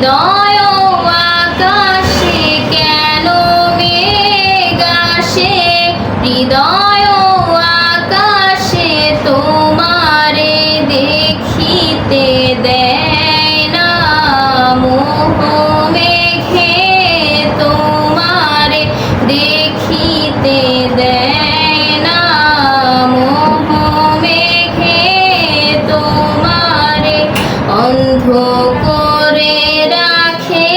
হৃদয় আকাশে কেন মেঘ আসে, হৃদয় আকাশে তোমারে দেখিতে দেয় না, মোহ মেঘে তোমারে দেখিতে দেয় না, মোহ মেঘে তোমারে অন্ধ করে রাখে,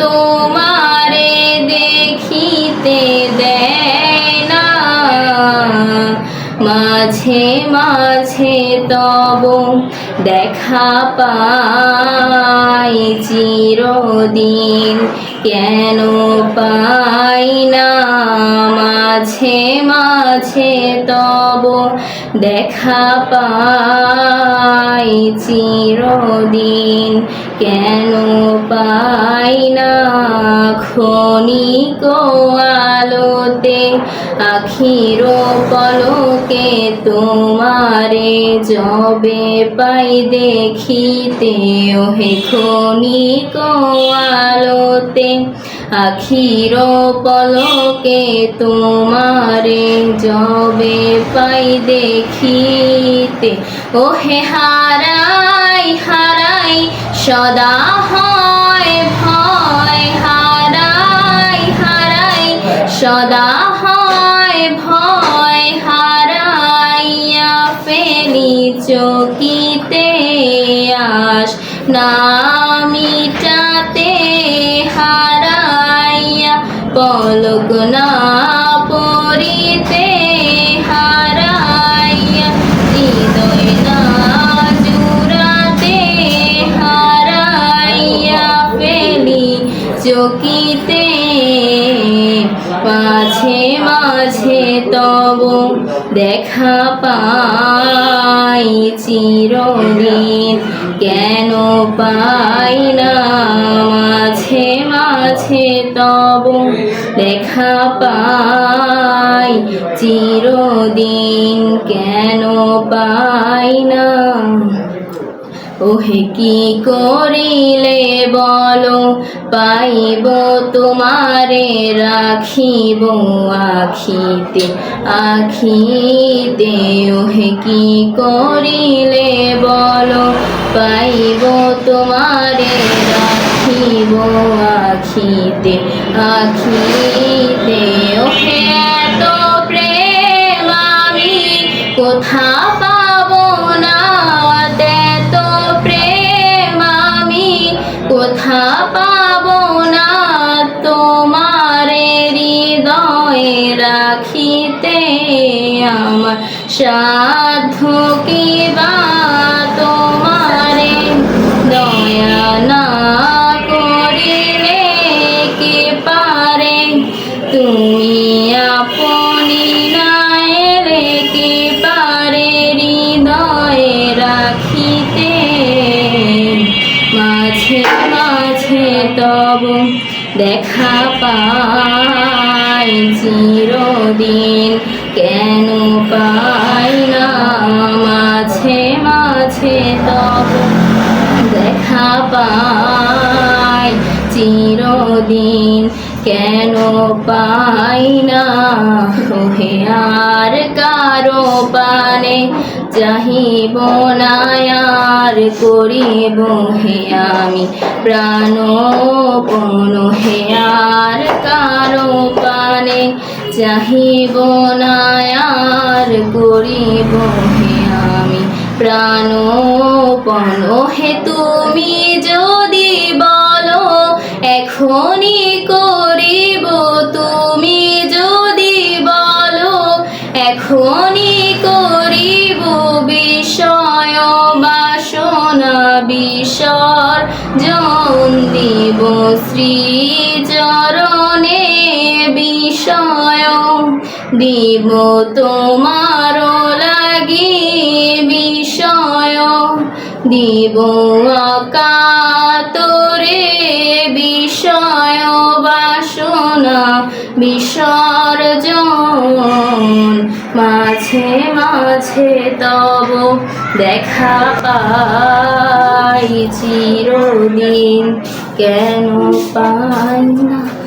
তোমারে দেখিতে দেয় না। মাঝে মাঝে তব দেখা পাই, চিরদিন কেন পাই না, মাঝে মাঝে তব দেখা পাই, চিরদিন কেন পাই না। ক্ষণিক আলোতে আখির পলকে তোমারে যবে পাই দেখিতে, ওহে ক্ষণিক আলোতে আখির পলকে তোমারে যবে পাই দেখিতে, ওহে হারাই হারাই সদা হয় ভয়, হারাই হারাই সদা হয় ভয়, হারাইয়া ফেলি চকিতে আস না মিটাতে, হারাইয়া পলক না পড়িতে, হারাইয়া হৃদয় না জুড়াতে, হারাইয়া ফেলি চকিতে। মাঝে মাঝে তব দেখা পাই, চিরদিন কেন পাই না, মাঝে মাঝে তব দেখা পাই, চিরদিন কেন পাই না। ওহে কি করিলে বলো পাইব তোমারে, রাখিব আখিতে আখিতে, ওহে কি করিলে বলো পাইব তোমারে, রাখিব আখিতে আখিতে। ওহে এত প্রেম আমি কোথা পাবো না, এত প্রেম আমি কোথা পাবো না, তোমারে হৃদয়ে রাখিতে আমার সাধ্য কি বা, তোমারে দয়া না করিলে কে পারে, তুমি আপনি না এলে কে পারে হৃদয়ে রাখিতে। মাঝে মাঝে তব দেখা পাই, চিরদিন কেন পাই না, মাঝে মাঝে তব দেখা পাই, চিরদিন কেন পাই না। ওহে আর কারো পানে চাহিব না, আর করিব হে আমি প্রাণপণ, হে আর কারো পানে চাহিব না, আর করিব হে আমি প্রাণপণ। হে তুমি যদি বলো এখনই করিব, তুমি যদি বলো এখনই করিব, বিষয় বাসনা বিসর্জন দিব শ্রী চরণে, বিষয় দিব তোমার লাগি, বিষয় দিব অকাতরে, বিষয় বাসনা বিসর্জন। মাঝে মাঝে তব দেখা পাই, চিরদিন কেন পাই না